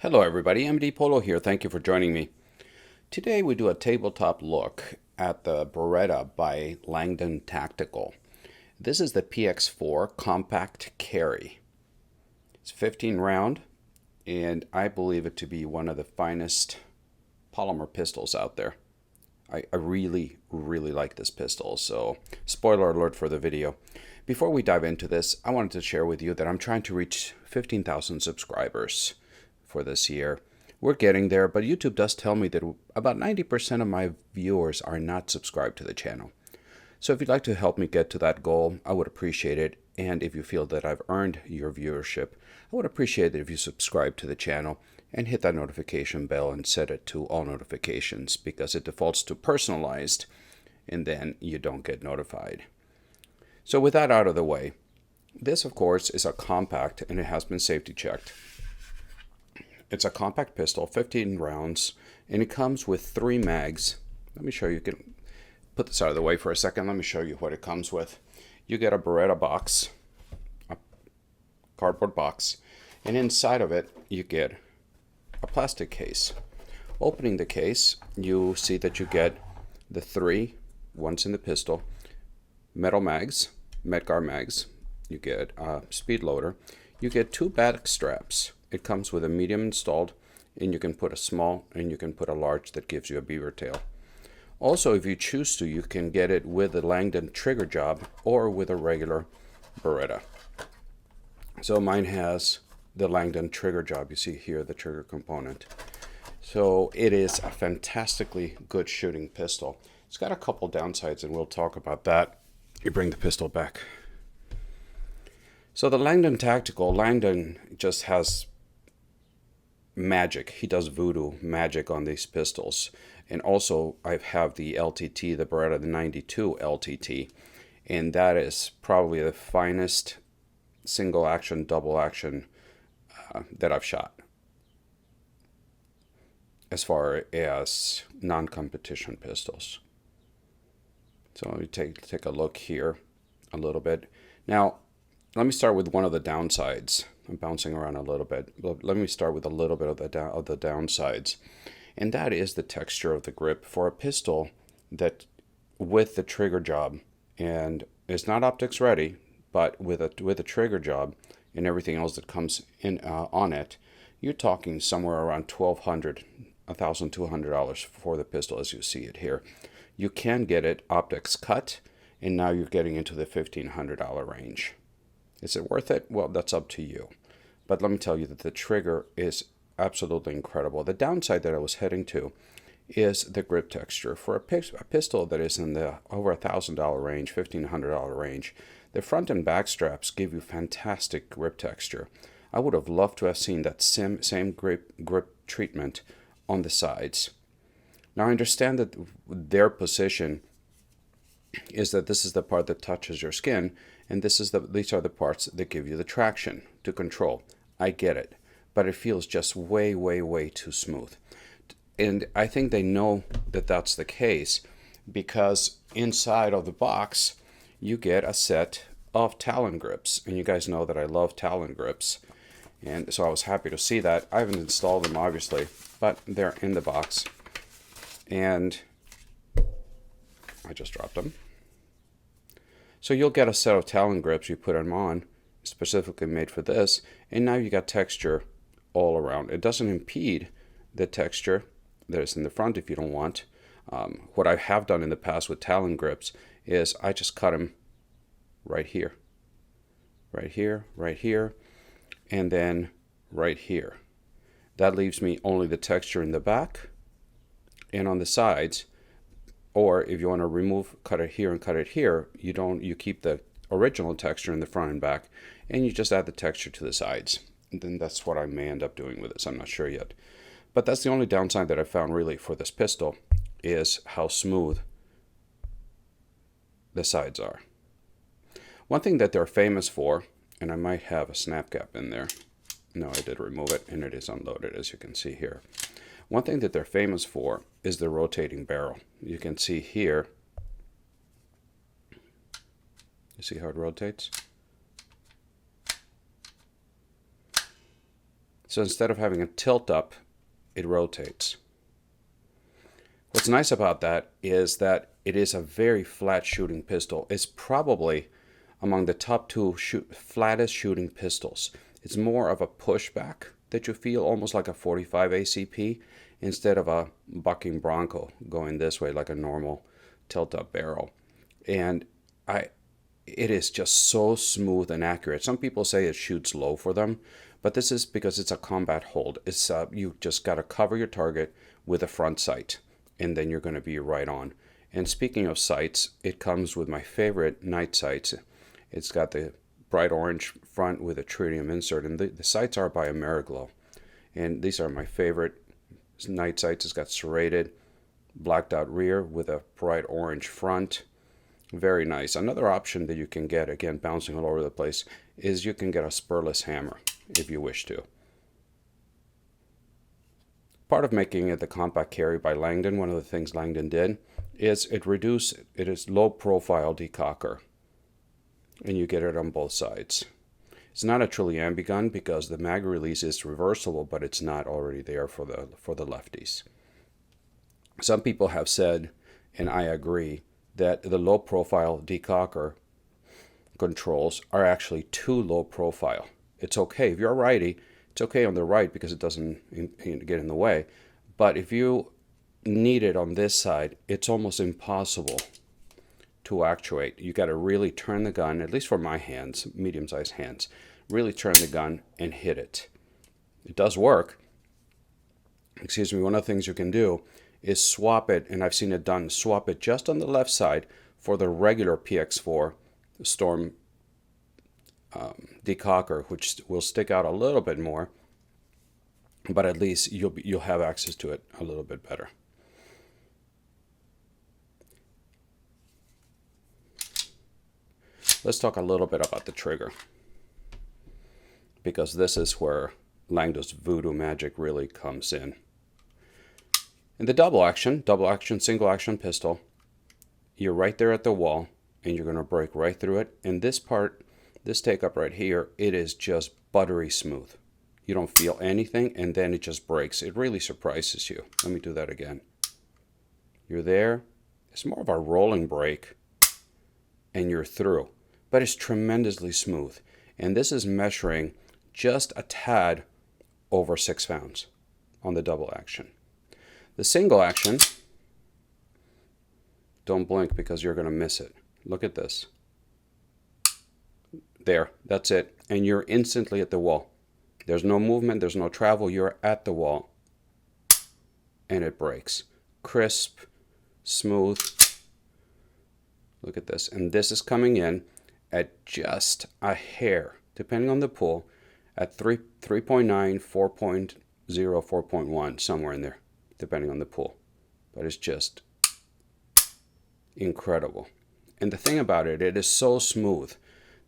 Hello everybody, MD Polo here. Thank you for joining me. Today we do a tabletop look at the Beretta by Langdon Tactical. This is the PX4 compact carry. It's 15 round and I believe it to be one of the finest polymer pistols out there. I really like this pistol, so spoiler alert for the video. Before we dive into this, I wanted to share with you that I'm trying to reach 15,000 subscribers for this year. We're getting there, but YouTube does tell me that about 90% of my viewers are not subscribed to the channel. So if you'd like to help me get to that goal, I would appreciate it. And if you feel that I've earned your viewership, I would appreciate it if you subscribe to the channel and hit that notification bell and set it to all notifications, because it defaults to personalized and then you don't get notified. So with that out of the way, this of course is a compact and it has been safety checked. It's a compact pistol, 15 rounds, and it comes with 3 mags. Let me show you. You can put this out of the way for a second. Let me show you what it comes with. You get a Beretta box, a cardboard box, and inside of it you get a plastic case. Opening the case, you see that you get the 3 ones in the pistol, metal mags, Medgar mags. You get a speed loader. You get 2 back straps. It comes with a medium installed, and you can put a small and you can put a large that gives you a beaver tail. Also, if you choose to, you can get it with the Langdon trigger job or with a regular Beretta. So mine has the Langdon trigger job. You see here the trigger component. So it is a fantastically good shooting pistol. It's got a couple downsides, and we'll talk about that. You bring the pistol back. So the Langdon Tactical, Langdon just has magic. He does voodoo magic on these pistols. And also I have the LTT, the Beretta, the 92 LTT, and that is probably the finest single action, double action that I've shot as far as non-competition pistols. So let me take a look here a little bit. Now let me start with one of the downsides. I'm bouncing around a little bit. Let me start with a little bit of the downsides, and that is the texture of the grip for a pistol that with the trigger job, and it's not optics ready, but with a trigger job and everything else that comes in on it, you're talking somewhere around $1,200, $1,200 for the pistol as you see it here. You can get it optics cut, and now you're getting into the $1,500 range. Is it worth it? Well, that's up to you. But let me tell you that the trigger is absolutely incredible. The downside that I was heading to is the grip texture. For a pistol that is in the over $1,000 range, $1,500 range, the front and back straps give you fantastic grip texture. I would have loved to have seen that same grip treatment on the sides. Now I understand that their position is that this is the part that touches your skin, and these are the parts that give you the traction to control. I get it, but it feels just way too smooth. And I think they know that that's the case, because inside of the box you get a set of Talon grips, and you guys know that I love Talon grips, and so I was happy to see that. I haven't installed them obviously, but they're in the box, and I just dropped them. So you'll get a set of Talon grips. You put them on, specifically made for this, and now you got texture all around. It doesn't impede the texture that is in the front if you don't want. What I have done in the past with Talon grips is I just cut them right here, right here, right here, and then right here. That leaves me only the texture in the back and on the sides. Or if you want to cut it here and cut it here, you keep the original texture in the front and back, and you just add the texture to the sides. And then that's what I may end up doing with this. I'm not sure yet. But that's the only downside that I found really for this pistol, is how smooth the sides are. One thing that they're famous for, and I might have a snap cap in there. No, I did remove it, and it is unloaded, as you can see here. One thing that they're famous for is the rotating barrel. You can see here, you see how it rotates? So instead of having a tilt up, it rotates. What's nice about that is that it is a very flat shooting pistol. It's probably among the top two flattest shooting pistols. It's more of a pushback that you feel, almost like a 45 ACP, instead of a bucking bronco going this way like a normal tilt-up barrel. And it is just so smooth and accurate. Some people say it shoots low for them, but this is because it's a combat hold. It's you just got to cover your target with a front sight, and then you're going to be right on. And speaking of sights, it comes with my favorite night sights. It's got the bright orange front with a tritium insert, and the sights are by Ameriglow. And these are my favorite night sights. It's got serrated, blacked out rear with a bright orange front. Very nice. Another option that you can get, again bouncing all over the place, is you can get a spurless hammer if you wish to. Part of making it the compact carry by Langdon, one of the things Langdon did, is it is low profile decocker. And you get it on both sides. It's not a truly ambi gun because the mag release is reversible, but it's not already there for the lefties. Some people have said, and I agree, that the low profile decocker controls are actually too low profile. It's okay if you're a righty, it's okay on the right because it doesn't get in the way, but if you need it on this side, it's almost impossible to actuate. You got to really turn the gun, at least for my hands, medium-sized hands, really turn the gun and hit it. It does work. Excuse me, one of the things you can do is swap it, and I've seen it done, swap it just on the left side for the regular PX4 Storm decocker, which will stick out a little bit more, but at least you'll have access to it a little bit better. Let's talk a little bit about the trigger, because this is where Langdon's voodoo magic really comes in. In the double action, single action pistol, you're right there at the wall, and you're going to break right through it. And this part, this take-up right here, it is just buttery smooth. You don't feel anything, and then it just breaks. It really surprises you. Let me do that again. You're there. It's more of a rolling break, and you're through. But it's tremendously smooth. And this is measuring just a tad over 6 pounds on the double action. The single action, don't blink because you're going to miss it. Look at this. There, that's it. And you're instantly at the wall. There's no movement, there's no travel, you're at the wall. And it breaks. Crisp, smooth. Look at this. And this is coming in at just a hair, depending on the pull, at 3.9, 4.0, 4.1, somewhere in there, depending on the pull. But it's just incredible. And the thing about it, it is so smooth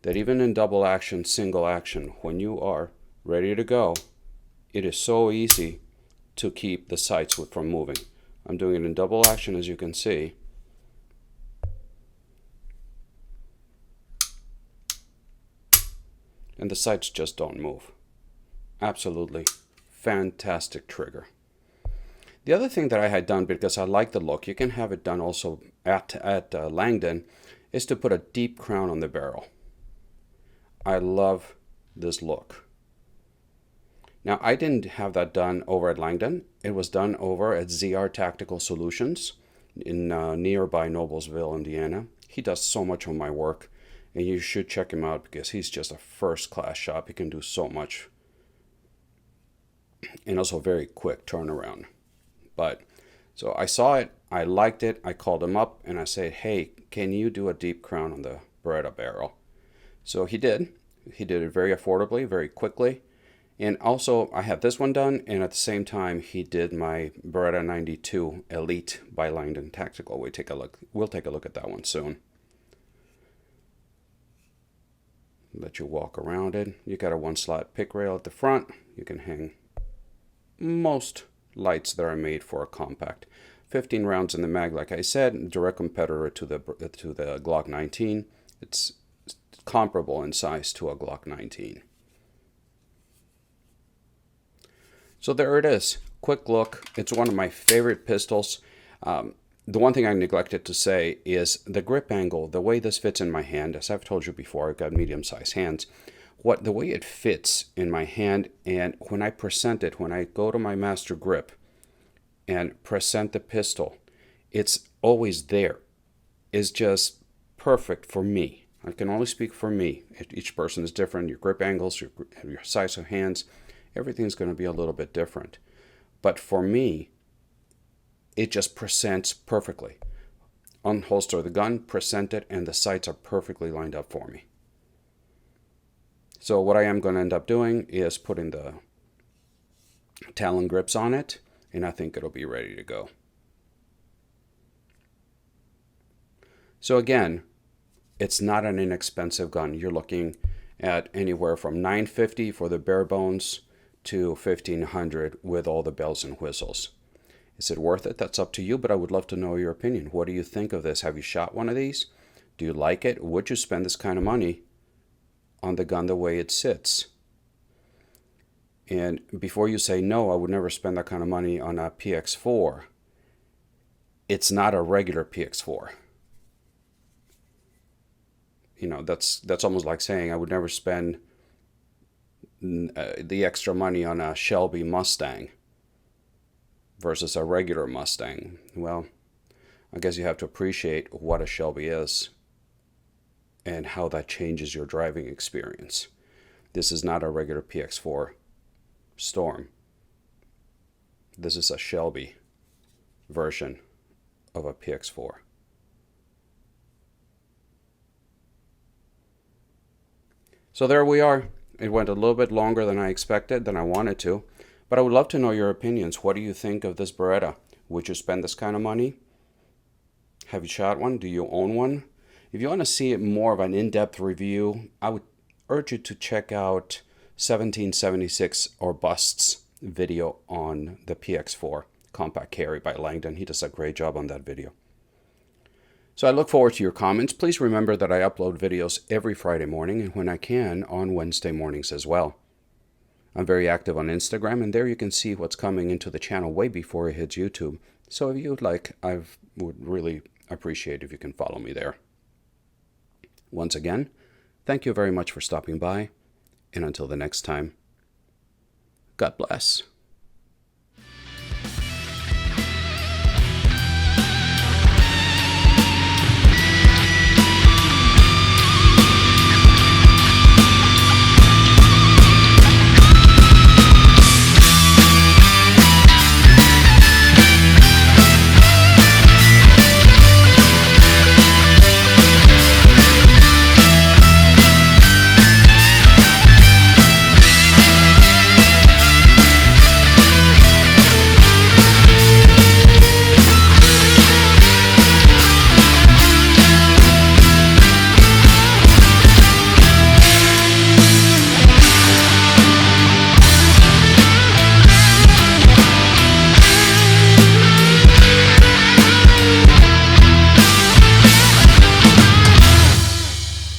that even in double action, single action, when you are ready to go, it is so easy to keep the sights from moving. I'm doing it in double action, as you can see. And the sights just don't move. Absolutely fantastic trigger. The other thing that I had done, because I like the look, you can have it done also at Langdon, is to put a deep crown on the barrel. I love this look. Now, I didn't have that done over at Langdon. It was done over at ZR Tactical Solutions in nearby Noblesville, Indiana. He does so much of my work, and you should check him out because he's just a first-class shop. He can do so much, and also very quick turnaround. But so I saw it, I liked it, I called him up, and I said, hey, can you do a deep crown on the Beretta barrel? So he did. He did it very affordably, very quickly. And also, I had this one done, and at the same time, he did my Beretta 92 Elite by Langdon Tactical. We'll take a look at that one soon. Let you walk around it. You got a 1-slot pick rail at the front. You can hang most lights that are made for a compact. 15 rounds in the mag, like I said, direct competitor to the Glock 19. It's comparable in size to a Glock 19. So there it is. Quick look. It's one of my favorite pistols. The one thing I neglected to say is the grip angle, the way this fits in my hand. As I've told you before, I've got medium-sized hands. The way it fits in my hand, and when I present it, when I go to my master grip and present the pistol, it's always there. It's just perfect for me. I can only speak for me. Each person is different. Your grip angles, your size of hands, everything's going to be a little bit different. But for me, it just presents perfectly. Unholster the gun, present it, and the sights are perfectly lined up for me. So what I am going to end up doing is putting the Talon grips on it, and I think it'll be ready to go. So again, it's not an inexpensive gun. You're looking at anywhere from $950 for the bare bones to $1,500 with all the bells and whistles. Is it worth it? That's up to you, but I would love to know your opinion. What do you think of this? Have you shot one of these? Do you like it? Would you spend this kind of money on the gun the way it sits? And before you say, no, I would never spend that kind of money on a PX4, it's not a regular PX4. You know, that's almost like saying I would never spend the extra money on a Shelby Mustang versus a regular Mustang. Well, I guess you have to appreciate what a Shelby is and how that changes your driving experience. This is not a regular PX4 Storm. This is a Shelby version of a PX4. So there we are. It went a little bit longer than I expected, than I wanted to. But I would love to know your opinions. What do you think of this Beretta? Would you spend this kind of money? Have you shot one? Do you own one? If you want to see more of an in-depth review, I would urge you to check out 1776 or Bust's video on the PX4 compact carry by Langdon. He does a great job on that video. So I look forward to your comments. Please remember that I upload videos every Friday morning and when I can on Wednesday mornings as well. I'm very active on Instagram, and there you can see what's coming into the channel way before it hits YouTube. So if you would like, I would really appreciate if you can follow me there. Once again, thank you very much for stopping by, and until the next time, God bless.